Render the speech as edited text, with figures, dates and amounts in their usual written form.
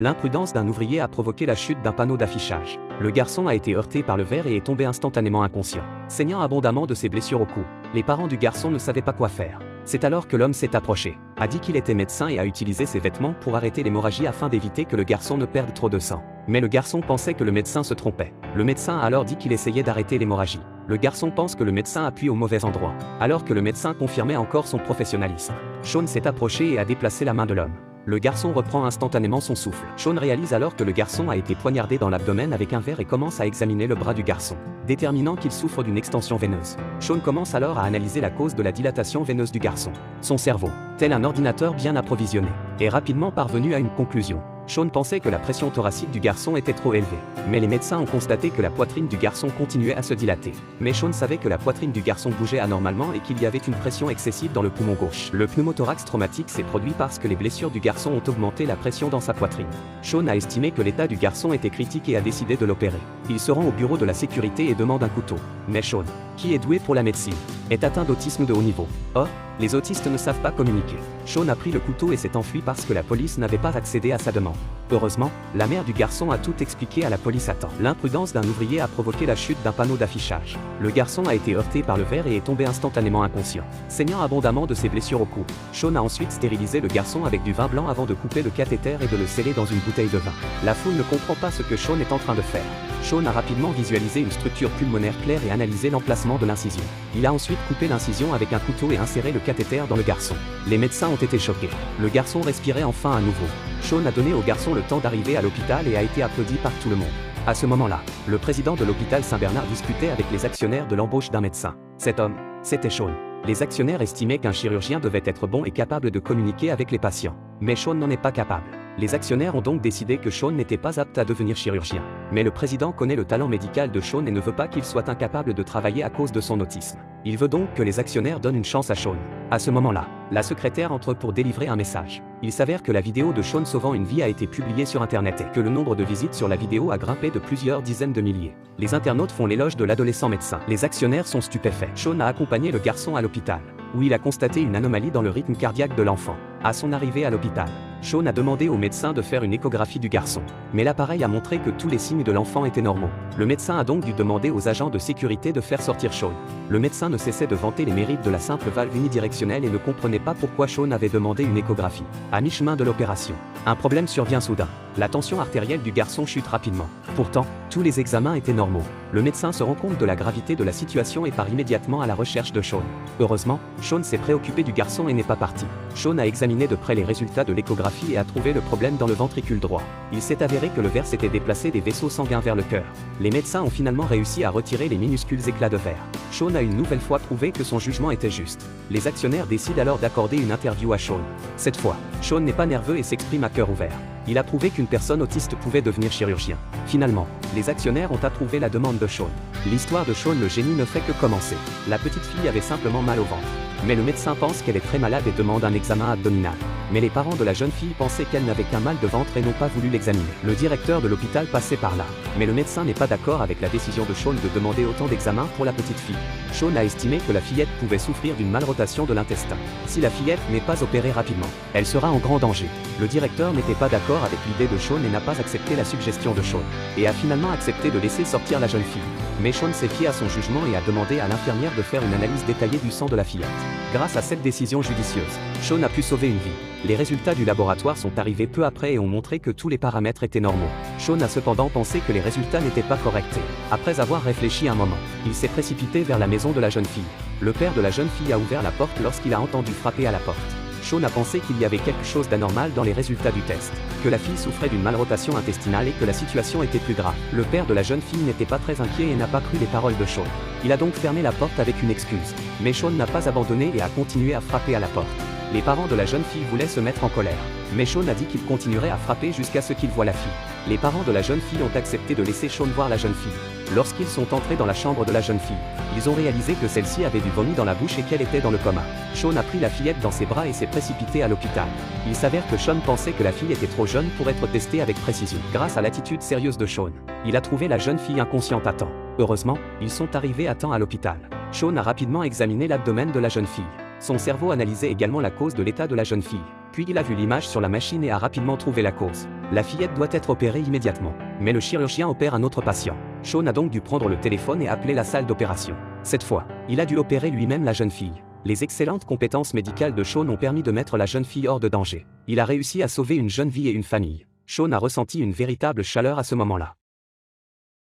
L'imprudence d'un ouvrier a provoqué la chute d'un panneau d'affichage. Le garçon a été heurté par le verre et est tombé instantanément inconscient. Saignant abondamment de ses blessures au cou, les parents du garçon ne savaient pas quoi faire. C'est alors que l'homme s'est approché, a dit qu'il était médecin et a utilisé ses vêtements pour arrêter l'hémorragie afin d'éviter que le garçon ne perde trop de sang. Mais le garçon pensait que le médecin se trompait. Le médecin a alors dit qu'il essayait d'arrêter l'hémorragie. Le garçon pense que le médecin appuie au mauvais endroit, alors que le médecin confirmait encore son professionnalisme. Sean s'est approché et a déplacé la main de l'homme. Le garçon reprend instantanément son souffle. Sean réalise alors que le garçon a été poignardé dans l'abdomen avec un verre et commence à examiner le bras du garçon, déterminant qu'il souffre d'une extension veineuse. Sean commence alors à analyser la cause de la dilatation veineuse du garçon. Son cerveau, tel un ordinateur bien approvisionné, est rapidement parvenu à une conclusion. Sean pensait que la pression thoracique du garçon était trop élevée, mais les médecins ont constaté que la poitrine du garçon continuait à se dilater. Mais Sean savait que la poitrine du garçon bougeait anormalement et qu'il y avait une pression excessive dans le poumon gauche. Le pneumothorax traumatique s'est produit parce que les blessures du garçon ont augmenté la pression dans sa poitrine. Sean a estimé que l'état du garçon était critique et a décidé de l'opérer. Il se rend au bureau de la sécurité et demande un couteau. Mais Sean, qui est doué pour la médecine, est atteint d'autisme de haut niveau. Or, les autistes ne savent pas communiquer. Sean a pris le couteau et s'est enfui parce que la police n'avait pas accédé à sa demande. Heureusement, la mère du garçon a tout expliqué à la police à temps. L'imprudence d'un ouvrier a provoqué la chute d'un panneau d'affichage. Le garçon a été heurté par le verre et est tombé instantanément inconscient. Saignant abondamment de ses blessures au cou, Sean a ensuite stérilisé le garçon avec du vin blanc avant de couper le cathéter et de le sceller dans une bouteille de vin. La foule ne comprend pas ce que Sean est en train de faire. Sean a rapidement visualisé une structure pulmonaire claire et analysé l'emplacement de l'incision. Il a ensuite coupé l'incision avec un couteau et inséré le cathéter dans le garçon. Les médecins ont été choqués. Le garçon respirait enfin à nouveau. Sean a donné au garçon le temps d'arriver à l'hôpital et a été applaudi par tout le monde. À ce moment-là, le président de l'hôpital Saint-Bernard discutait avec les actionnaires de l'embauche d'un médecin. Cet homme, c'était Sean. Les actionnaires estimaient qu'un chirurgien devait être bon et capable de communiquer avec les patients. Mais Sean n'en est pas capable. Les actionnaires ont donc décidé que Sean n'était pas apte à devenir chirurgien. Mais le président connaît le talent médical de Sean et ne veut pas qu'il soit incapable de travailler à cause de son autisme. Il veut donc que les actionnaires donnent une chance à Sean. À ce moment-là, la secrétaire entre pour délivrer un message. Il s'avère que la vidéo de Sean sauvant une vie a été publiée sur internet et que le nombre de visites sur la vidéo a grimpé de plusieurs dizaines de milliers. Les internautes font l'éloge de l'adolescent médecin. Les actionnaires sont stupéfaits. Sean a accompagné le garçon à l'hôpital, où il a constaté une anomalie dans le rythme cardiaque de l'enfant. À son arrivée à l'hôpital, Sean a demandé au médecin de faire une échographie du garçon. Mais l'appareil a montré que tous les signes de l'enfant étaient normaux. Le médecin a donc dû demander aux agents de sécurité de faire sortir Sean. Le médecin ne cessait de vanter les mérites de la simple valve unidirectionnelle et ne comprenait pas pourquoi Sean avait demandé une échographie. À mi-chemin de l'opération, un problème survient soudain. La tension artérielle du garçon chute rapidement. Pourtant, tous les examens étaient normaux. Le médecin se rend compte de la gravité de la situation et part immédiatement à la recherche de Sean. Heureusement, Sean s'est préoccupé du garçon et n'est pas parti. Sean a examiné de près les résultats de l'échographie et a trouvé le problème dans le ventricule droit. Il s'est avéré que le verre s'était déplacé des vaisseaux sanguins vers le cœur. Les médecins ont finalement réussi à retirer les minuscules éclats de verre. Sean a une nouvelle fois prouvé que son jugement était juste. Les actionnaires décident alors d'accorder une interview à Sean. Cette fois, Sean n'est pas nerveux et s'exprime à cœur ouvert. Il a prouvé qu'une personne autiste pouvait devenir chirurgien. Finalement, les actionnaires ont approuvé la demande de Sean. L'histoire de Sean le génie ne fait que commencer. La petite fille avait simplement mal au ventre. Mais le médecin pense qu'elle est très malade et demande un examen abdominal. Mais les parents de la jeune fille pensaient qu'elle n'avait qu'un mal de ventre et n'ont pas voulu l'examiner. Le directeur de l'hôpital passait par là. Mais le médecin n'est pas d'accord avec la décision de Sean de demander autant d'examens pour la petite fille. Sean a estimé que la fillette pouvait souffrir d'une malrotation de l'intestin. Si la fillette n'est pas opérée rapidement, elle sera en grand danger. Le directeur n'était pas d'accord avec l'idée de Sean et n'a pas accepté la suggestion de Sean. Et a finalement accepté de laisser sortir la jeune fille. Mais Sean s'est fié à son jugement et a demandé à l'infirmière de faire une analyse détaillée du sang de la fillette. Grâce à cette décision judicieuse, Sean a pu sauver une vie. Les résultats du laboratoire sont arrivés peu après et ont montré que tous les paramètres étaient normaux. Sean a cependant pensé que les résultats n'étaient pas corrects. Après avoir réfléchi un moment, il s'est précipité vers la maison de la jeune fille. Le père de la jeune fille a ouvert la porte lorsqu'il a entendu frapper à la porte. Sean a pensé qu'il y avait quelque chose d'anormal dans les résultats du test, que la fille souffrait d'une malrotation intestinale et que la situation était plus grave. Le père de la jeune fille n'était pas très inquiet et n'a pas cru les paroles de Sean. Il a donc fermé la porte avec une excuse. Mais Sean n'a pas abandonné et a continué à frapper à la porte. Les parents de la jeune fille voulaient se mettre en colère. Mais Sean a dit qu'il continuerait à frapper jusqu'à ce qu'il voie la fille. Les parents de la jeune fille ont accepté de laisser Sean voir la jeune fille. Lorsqu'ils sont entrés dans la chambre de la jeune fille, ils ont réalisé que celle-ci avait du vomi dans la bouche et qu'elle était dans le coma. Sean a pris la fillette dans ses bras et s'est précipité à l'hôpital. Il s'avère que Sean pensait que la fille était trop jeune pour être testée avec précision. Grâce à l'attitude sérieuse de Sean, il a trouvé la jeune fille inconsciente à temps. Heureusement, ils sont arrivés à temps à l'hôpital. Sean a rapidement examiné l'abdomen de la jeune fille. Son cerveau analysait également la cause de l'état de la jeune fille. Puis il a vu l'image sur la machine et a rapidement trouvé la cause. La fillette doit être opérée immédiatement. Mais le chirurgien opère un autre patient. Sean a donc dû prendre le téléphone et appeler la salle d'opération. Cette fois, il a dû opérer lui-même la jeune fille. Les excellentes compétences médicales de Sean ont permis de mettre la jeune fille hors de danger. Il a réussi à sauver une jeune vie et une famille. Sean a ressenti une véritable chaleur à ce moment-là.